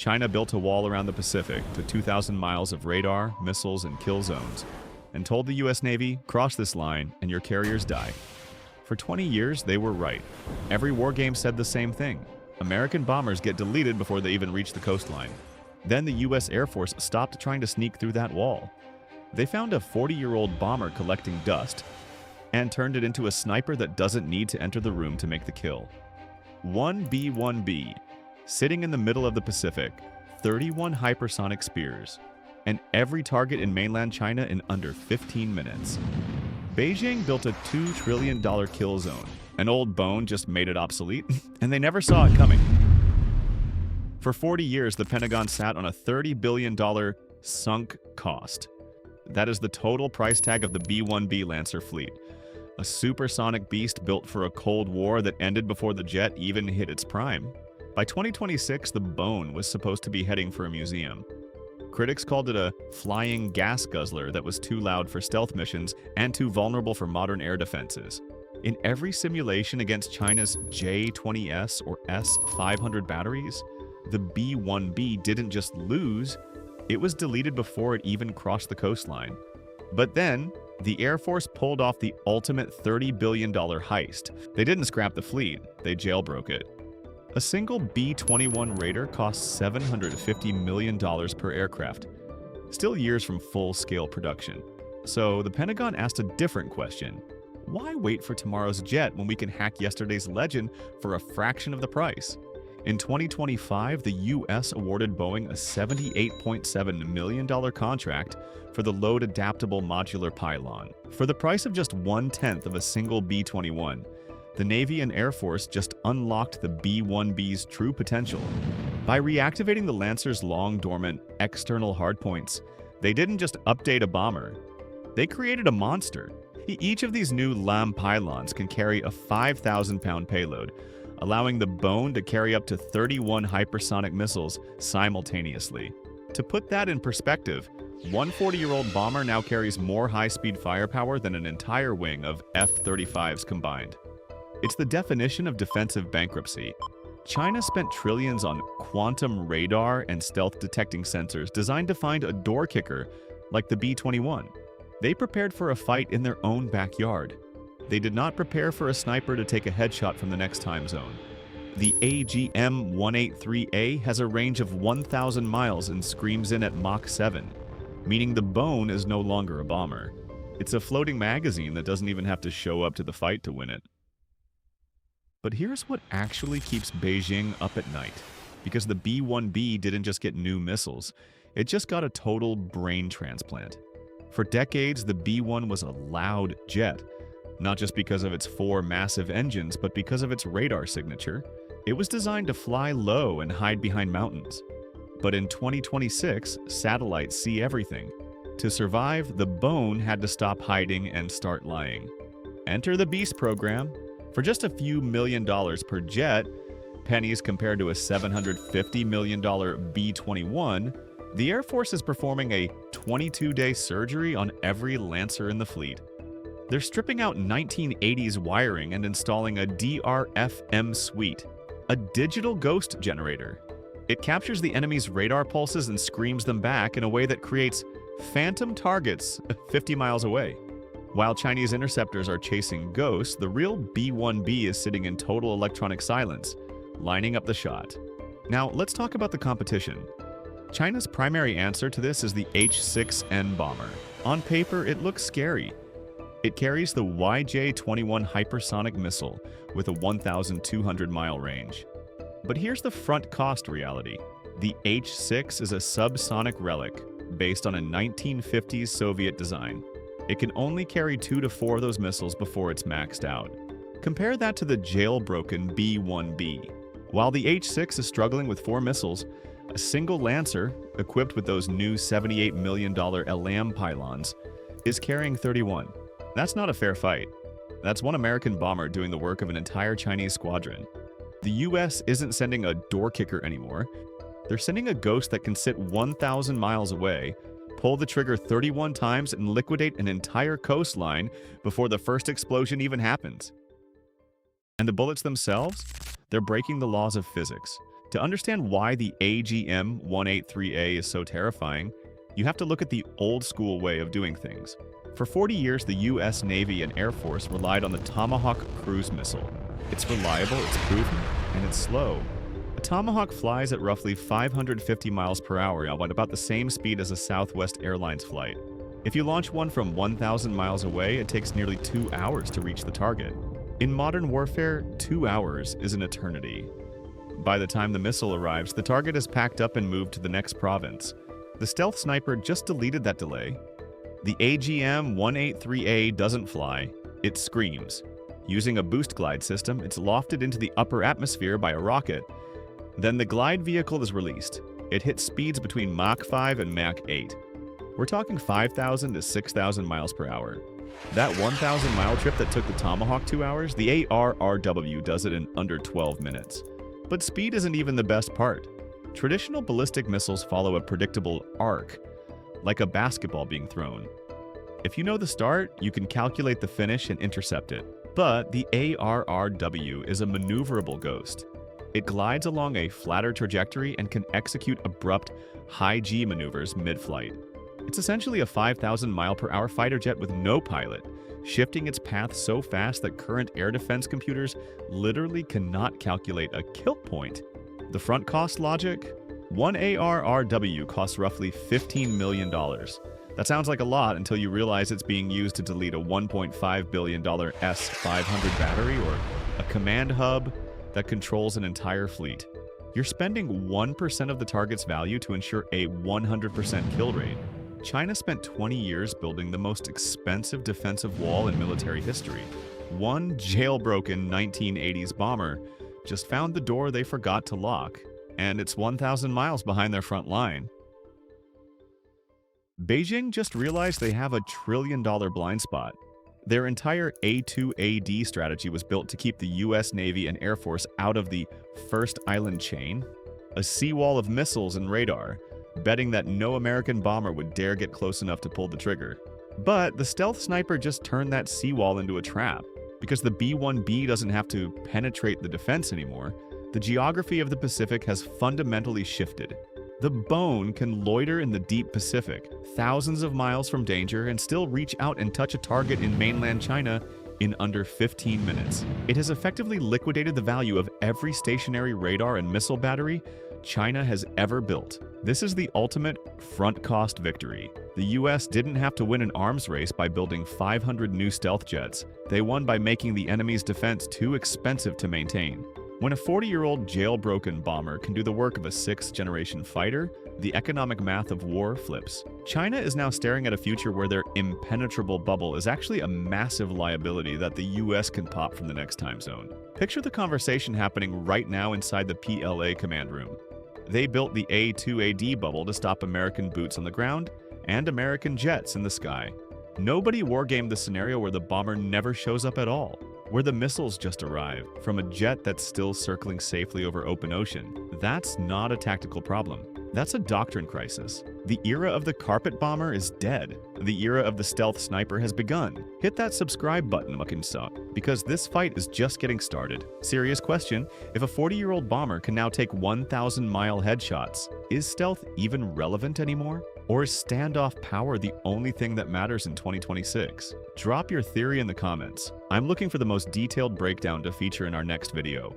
China built a wall around the Pacific to 2,000 miles of radar, missiles, and kill zones, and told the US Navy, cross this line and your carriers die. For 20 years, they were right. Every war game said the same thing. American bombers get deleted before they even reach the coastline. Then the US Air Force stopped trying to sneak through that wall. They found a 40-year-old bomber collecting dust and turned it into a sniper that doesn't need to enter the room to make the kill. One B-1B, sitting in the middle of the Pacific, 31 hypersonic spears, and every target in mainland China in under 15 minutes. Beijing built a $2 trillion kill zone. An old bone just made it obsolete, and they never saw it coming. For 40 years, the Pentagon sat on a $30 billion sunk cost. That is the total price tag of the B-1B Lancer fleet. A supersonic beast built for a Cold War that ended before the jet even hit its prime. By 2026, the bone was supposed to be heading for a museum. Critics called it a flying gas guzzler that was too loud for stealth missions and too vulnerable for modern air defenses. In every simulation against China's J-20S or S-500 batteries, the B-1B didn't just lose, it was deleted before it even crossed the coastline. But then, the Air Force pulled off the ultimate $30 billion heist. They didn't scrap the fleet, they jailbroke it. A single B-21 Raider costs $750 million per aircraft, still years from full-scale production. So the Pentagon asked a different question. Why wait for tomorrow's jet when we can hack yesterday's Legend for a fraction of the price? In 2025, the U.S. awarded Boeing a $78.7 million contract for the load-adaptable modular pylon. For the price of just 1/10 of a single B-21, the Navy and Air Force just unlocked the B-1B's true potential. By reactivating the Lancer's long-dormant external hardpoints, they didn't just update a bomber, they created a monster. Each of these new LAM pylons can carry a 5,000-pound payload, allowing the bone to carry up to 31 hypersonic missiles simultaneously. To put that in perspective, one 40-year-old bomber now carries more high-speed firepower than an entire wing of F-35s combined. It's the definition of defensive bankruptcy. China spent trillions on quantum radar and stealth-detecting sensors designed to find a door kicker like the B-21. They prepared for a fight in their own backyard. They did not prepare for a sniper to take a headshot from the next time zone. The AGM-183A has a range of 1,000 miles and screams in at Mach 7, meaning the bone is no longer a bomber. It's a floating magazine that doesn't even have to show up to the fight to win it. But here's what actually keeps Beijing up at night. Because the B-1B didn't just get new missiles, it just got a total brain transplant. For decades, the B-1 was a loud jet, not just because of its 4 massive engines, but because of its radar signature. It was designed to fly low and hide behind mountains. But in 2026, satellites see everything. To survive, the bone had to stop hiding and start lying. Enter the Beast program. For just a few $1 million per jet, pennies compared to a $750 million B-21, the Air Force is performing a 22-day surgery on every Lancer in the fleet. They're stripping out 1980s wiring and installing a DRFM suite, a digital ghost generator. It captures the enemy's radar pulses and screams them back in a way that creates phantom targets 50 miles away. While Chinese interceptors are chasing ghosts, the real B-1B is sitting in total electronic silence, lining up the shot. Now, let's talk about the competition. China's primary answer to this is the H-6N bomber. On paper, it looks scary. It carries the YJ-21 hypersonic missile with a 1,200-mile range. But here's the front cost reality. The H-6 is a subsonic relic based on a 1950s Soviet design. It can only carry 2 to 4 of those missiles before it's maxed out. Compare that to the jailbroken B-1B. While the H-6 is struggling with 4 missiles, a single Lancer, equipped with those new $78 million LAM pylons, is carrying 31. That's not a fair fight. That's one American bomber doing the work of an entire Chinese squadron. The US isn't sending a door kicker anymore. They're sending a ghost that can sit 1,000 miles away, pull the trigger 31 times, and liquidate an entire coastline before the first explosion even happens. And the bullets themselves? They're breaking the laws of physics. To understand why the AGM-183A is so terrifying, you have to look at the old-school way of doing things. For 40 years, the U.S. Navy and Air Force relied on the Tomahawk cruise missile. It's reliable, it's proven, and it's slow. A Tomahawk flies at roughly 550 miles per hour at about the same speed as a Southwest Airlines flight. If you launch one from 1,000 miles away, it takes nearly 2 hours to reach the target. In modern warfare, 2 hours is an eternity. By the time the missile arrives, the target is packed up and moved to the next province. The stealth sniper just deleted that delay. The AGM-183A doesn't fly, it screams. Using a boost glide system, it's lofted into the upper atmosphere by a rocket. Then the glide vehicle is released. It hits speeds between Mach 5 and Mach 8. We're talking 5,000 to 6,000 miles per hour. That 1,000-mile trip that took the Tomahawk 2 hours, the ARRW does it in under 12 minutes. But speed isn't even the best part. Traditional ballistic missiles follow a predictable arc, like a basketball being thrown. If you know the start, you can calculate the finish and intercept it. But the ARRW is a maneuverable ghost. It glides along a flatter trajectory and can execute abrupt, high-G maneuvers mid-flight. It's essentially a 5,000-mile-per-hour fighter jet with no pilot, shifting its path so fast that current air defense computers literally cannot calculate a kill point. The front cost logic? One ARRW costs roughly $15 million. That sounds like a lot until you realize it's being used to delete a $1.5 billion S-500 battery or a command hub that controls an entire fleet. You're spending 1% of the target's value to ensure a 100% kill rate. China spent 20 years building the most expensive defensive wall in military history. One jailbroken 1980s bomber just found the door they forgot to lock, and it's 1,000 miles behind their front line. Beijing just realized they have a trillion-dollar blind spot. Their entire A2AD strategy was built to keep the U.S. Navy and Air Force out of the first island chain, a seawall of missiles and radar, betting that no American bomber would dare get close enough to pull the trigger. But the stealth sniper just turned that seawall into a trap. Because the B-1B doesn't have to penetrate the defense anymore, the geography of the Pacific has fundamentally shifted. The Bone can loiter in the deep Pacific, thousands of miles from danger, and still reach out and touch a target in mainland China in under 15 minutes. It has effectively liquidated the value of every stationary radar and missile battery China has ever built. This is the ultimate front cost victory. The US didn't have to win an arms race by building 500 new stealth jets. They won by making the enemy's defense too expensive to maintain. When a 40-year-old jailbroken bomber can do the work of a 6th-generation fighter, the economic math of war flips. China is now staring at a future where their impenetrable bubble is actually a massive liability that the US can pop from the next time zone. Picture the conversation happening right now inside the PLA command room. They built the A2AD bubble to stop American boots on the ground and American jets in the sky. Nobody wargamed the scenario where the bomber never shows up at all, where the missiles just arrive from a jet that's still circling safely over open ocean. That's not a tactical problem. That's a doctrine crisis. The era of the carpet bomber is dead. The era of the stealth sniper has begun. Hit that subscribe button, Muckinsuck, because this fight is just getting started. Serious question, if a 40-year-old bomber can now take 1,000-mile headshots, is stealth even relevant anymore? Or is standoff power the only thing that matters in 2026? Drop your theory in the comments. I'm looking for the most detailed breakdown to feature in our next video.